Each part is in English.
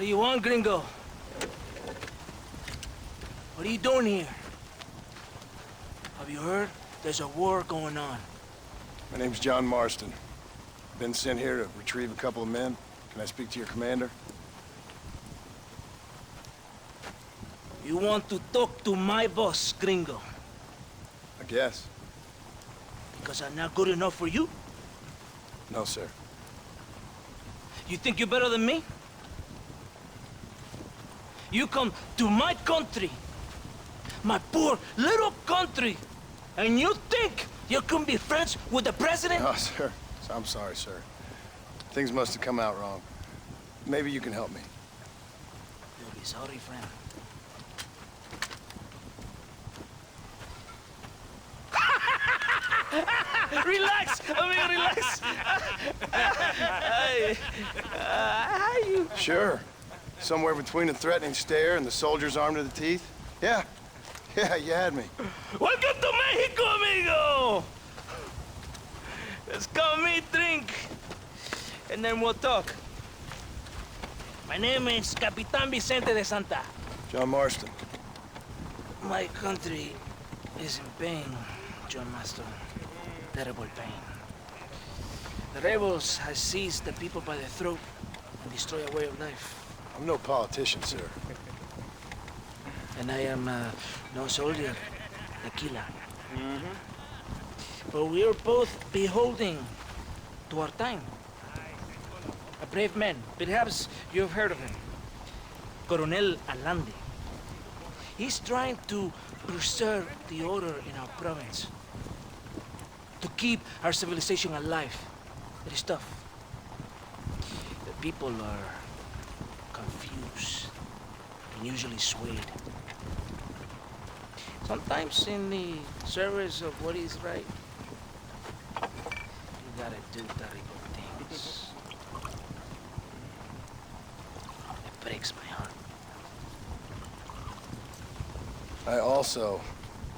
What do you want, gringo? What are you doing here? Have you heard? There's a war going on. My name's John Marston. Been sent here to retrieve a couple of men. Can I speak to your commander? You want to talk to my boss, gringo? I guess. Because I'm not good enough for you? No, sir. You think you're better than me? You come to my country, my poor little country, and you think you can be friends with the president? No, sir. I'm sorry, sir. Things must have come out wrong. Maybe you can help me. You'll be sorry, friend. Relax, amigo, relax. How you? Sure. Somewhere between a threatening stare and the soldier's armed to the teeth? Yeah. Yeah, you had me. Welcome to Mexico, amigo! Let's come meet, drink, and then we'll talk. My name is Capitan Vicente de Santa. John Marston. My country is in pain, John Marston. Terrible pain. The rebels have seized the people by the throat and destroy a way of life. I'm no politician, sir. And I am no soldier, a killer. But we are both beholding to our time. A brave man. Perhaps you've heard of him. Coronel Allende. He's trying to preserve the order in our province. To keep our civilization alive. It is tough. The people are confused and usually swayed. Sometimes in the service of what is right, you gotta do terrible things. It breaks my heart. I also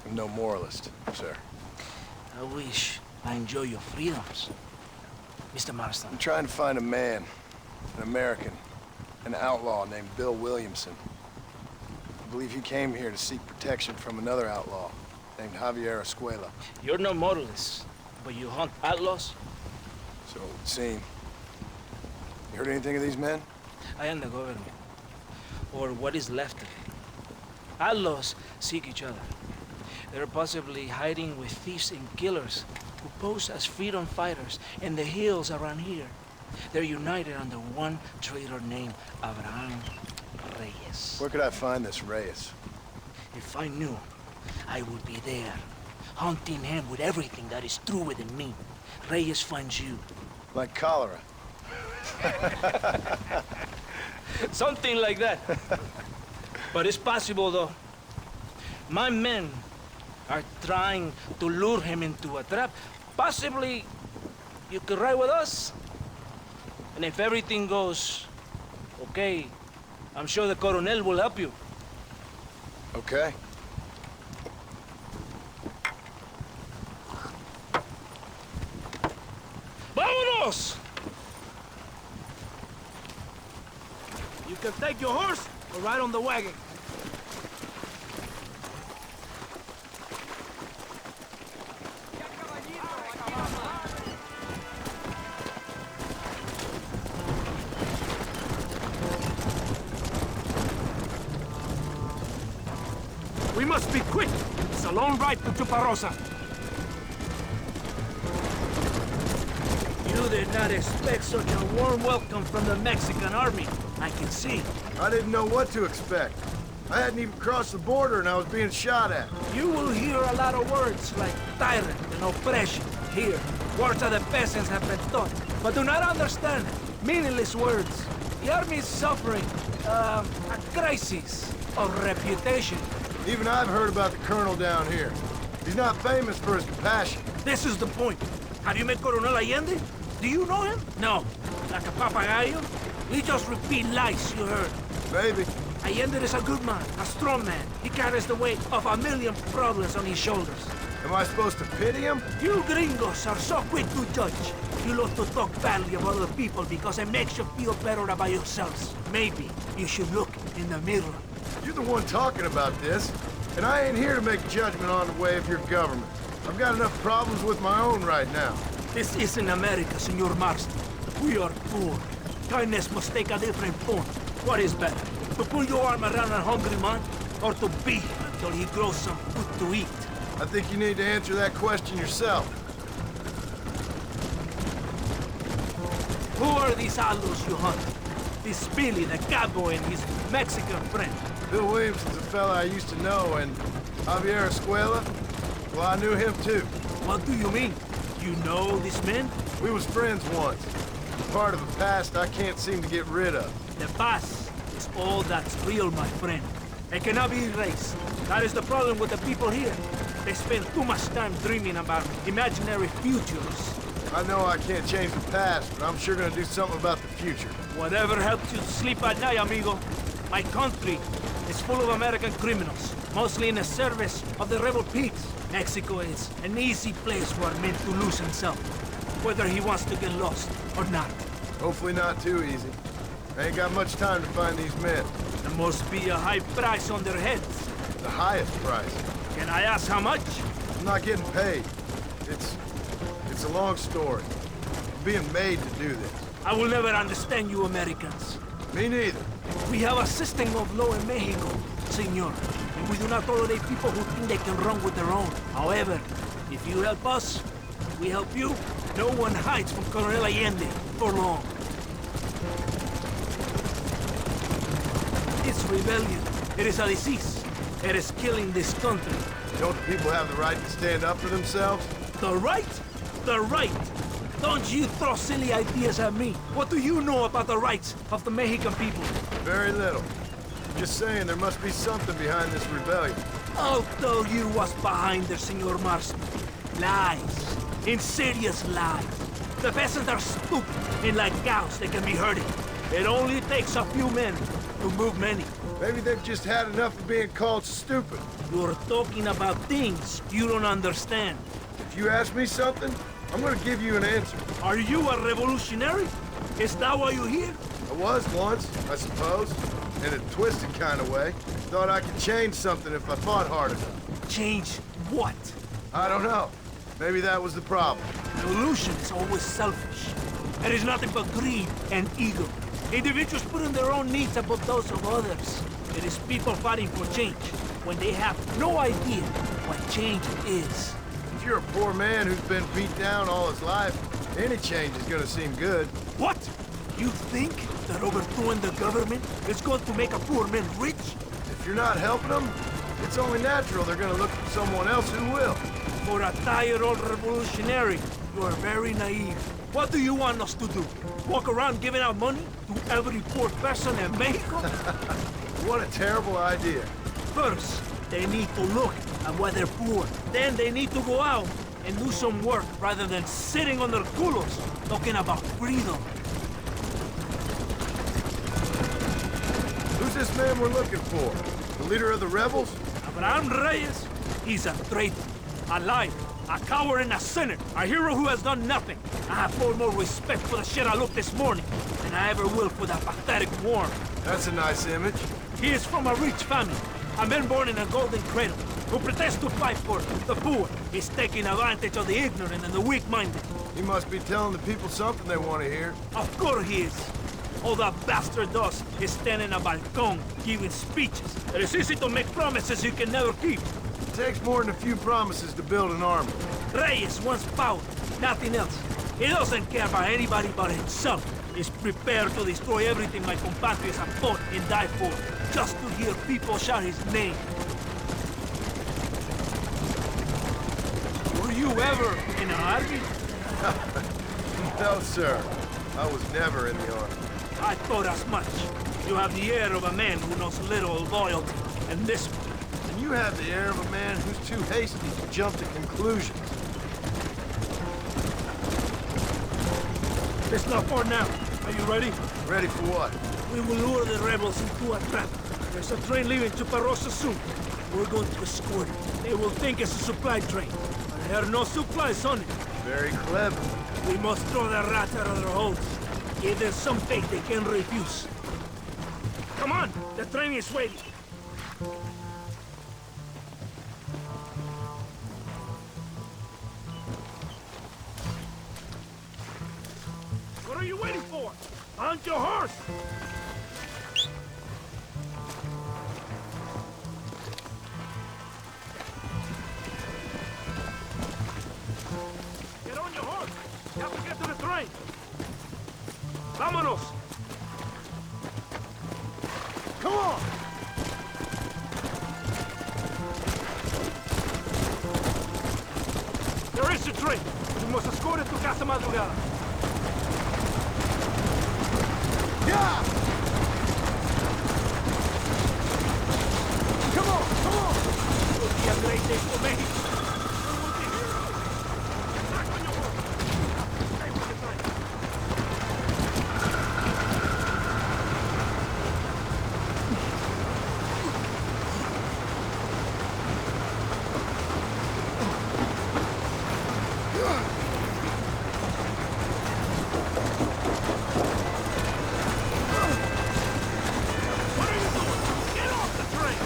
am no moralist, sir. I wish I enjoy your freedoms, Mr. Marston. I'm trying to find a man, an American, an outlaw named Bill Williamson. I believe he came here to seek protection from another outlaw named Javier Escuela. You're no moralist, but you hunt outlaws? So it would seem. You heard anything of these men? I am the government, or what is left of it. Outlaws seek each other. They're possibly hiding with thieves and killers who pose as freedom fighters in the hills around here. They're united under one traitor named Abraham Reyes. Where could I find this Reyes? If I knew, I would be there, hunting him with everything that is true within me. Reyes finds you. Like cholera. Something like that. But it's possible, though. My men are trying to lure him into a trap. Possibly, you could ride with us. And if everything goes okay, I'm sure the Coronel will help you. Okay. Vámonos! You can take your horse or ride on the wagon. We must be quick. It's a long ride to Chuparosa. You did not expect such a warm welcome from the Mexican army. I can see. I didn't know what to expect. I hadn't even crossed the border and I was being shot at. You will hear a lot of words like tyrant and oppression here. Words that the peasants have been taught, but do not understand. Meaningless words. The army is suffering a crisis of reputation. Even I've heard about the colonel down here. He's not famous for his compassion. This is the point. Have you met Coronel Allende? Do you know him? No. Like a papagayo? He just repeat lies you heard. Maybe. Allende is a good man, a strong man. He carries the weight of 1,000,000 problems on his shoulders. Am I supposed to pity him? You gringos are so quick to judge. You love to talk badly about other people because it makes you feel better about yourselves. Maybe you should look in the mirror. You're the one talking about this, and I ain't here to make judgment on the way of your government. I've got enough problems with my own right now. This isn't America, Senor Marston. We are poor. Kindness must take a different form. What is better, to pull your arm around a hungry man, or to beat him until he grows some food to eat? I think you need to answer that question yourself. Who are these allos you hunt? This Billy, the cowboy, and his Mexican friend. Bill Williamson's a fella I used to know, and Javier Escuela, well, I knew him too. What do you mean? You know this man? We was friends once. Part of the past I can't seem to get rid of. The past is all that's real, my friend. It cannot be erased. That is the problem with the people here. They spend too much time dreaming about imaginary futures. I know I can't change the past, but I'm sure gonna do something about the future. Whatever helps you sleep at night, amigo. My country is full of American criminals, mostly in the service of the rebel pigs. Mexico is an easy place for a man to lose himself, whether he wants to get lost or not. Hopefully not too easy. I ain't got much time to find these men. There must be a high price on their heads. The highest price. Can I ask how much? I'm not getting paid. It's a long story. I'm being made to do this. I will never understand you Americans. Me neither. We have a system of law in Mexico, senor. And we do not tolerate people who think they can run with their own. However, if you help us, we help you. No one hides from Colonel Allende for long. It's rebellion. It is a disease. It is killing this country. Don't the people have the right to stand up for themselves? The right? The right! Don't you throw silly ideas at me. What do you know about the rights of the Mexican people? Very little. I'm just saying there must be something behind this rebellion. I'll tell you what's behind there, Senor Marston. Lies. Insidious lies. The peasants are stupid, and like cows, they can be herded. It only takes a few men to move many. Maybe they've just had enough of being called stupid. You're talking about things you don't understand. If you ask me something, I'm gonna give you an answer. Are you a revolutionary? Is that why you're here? I was once, I suppose. In a twisted kind of way. Thought I could change something if I fought hard enough. Change what? I don't know. Maybe that was the problem. Revolution is always selfish. It is nothing but greed and ego. Individuals putting their own needs above those of others. It is people fighting for change when they have no idea what change is. If you're a poor man who's been beat down all his life, any change is gonna seem good. What? You think that overthrowing the government is going to make a poor man rich? If you're not helping them, it's only natural they're gonna look for someone else who will. For a tired old revolutionary, you are very naive. What do you want us to do? Walk around giving out money to every poor person in Mexico? What a terrible idea. First, they need to look at why they're poor. Then they need to go out and do some work rather than sitting on their culos talking about freedom. Who's this man we're looking for? The leader of the rebels? Abraham Reyes, he's a traitor, a liar, a coward and a sinner, a hero who has done nothing. I have far more respect for the shit I looked this morning than I ever will for that pathetic worm. That's a nice image. He is from a rich family, a man born in a golden cradle, who pretends to fight for the poor. He's taking advantage of the ignorant and the weak-minded. He must be telling the people something they want to hear. Of course he is. All that bastard does is stand in a balcón giving speeches. It is easy to make promises you can never keep. It takes more than a few promises to build an army. Reyes wants power, nothing else. He doesn't care about anybody but himself. He's prepared to destroy everything my compatriots have fought and died for, just to hear people shout his name. Were you ever in an army? No, sir. I was never in the army. I thought as much. You have the air of a man who knows little loyalty, and this one. And you have the air of a man who's too hasty to jump to conclusions. It's not far now. Are you ready? Ready for what? We will lure the rebels into a trap. There's a train leaving to Parosa soon. We're going to escort it. They will think it's a supply train. There are no supplies on it. Very clever. We must throw the rats out of their holes. Give them some fate they can refuse. Come on, the train is waiting. What are you waiting for? On your horse! Get on your horse! You have to get to the train! Vámonos! Come on! There is a train! You must escort it to Casa Madrugada. Yeah! Come on, come on! It will be a great day for Mexico. We will be heroes. Back on your horse. Stay with the train. What are you doing? Get off the train!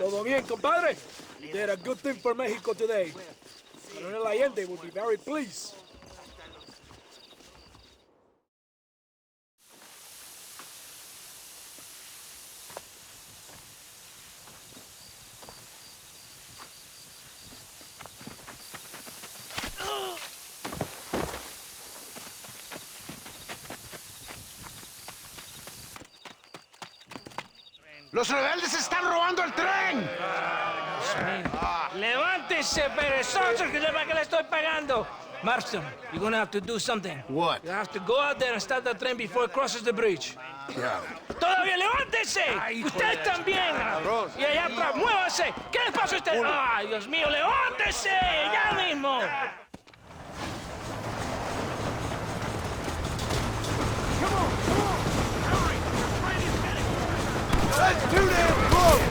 Todo bien, compadre? You did a good thing for Mexico today. Colonel Allende will be very pleased. ¡Los rebeldes están robando el tren! Levántese, perezosos, que para que le estoy pagando. Marston, you're gonna have to do something. What? You have to go out there and stop the train before it crosses the bridge. Yeah. ¡Todavía levántese! ¡Usted también! Y allá atrás, muévase. ¿Qué le pasa a usted? ¡Ay, Dios mío, levántese! ¡Ya mismo! That's too damn close!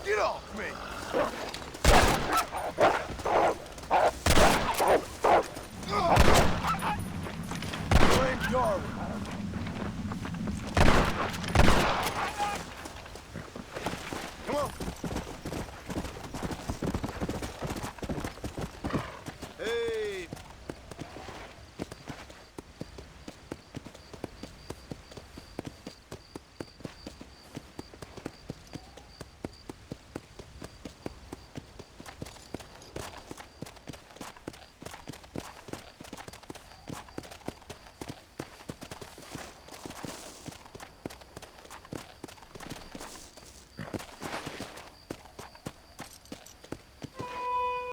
Get off me! Blame Darwin.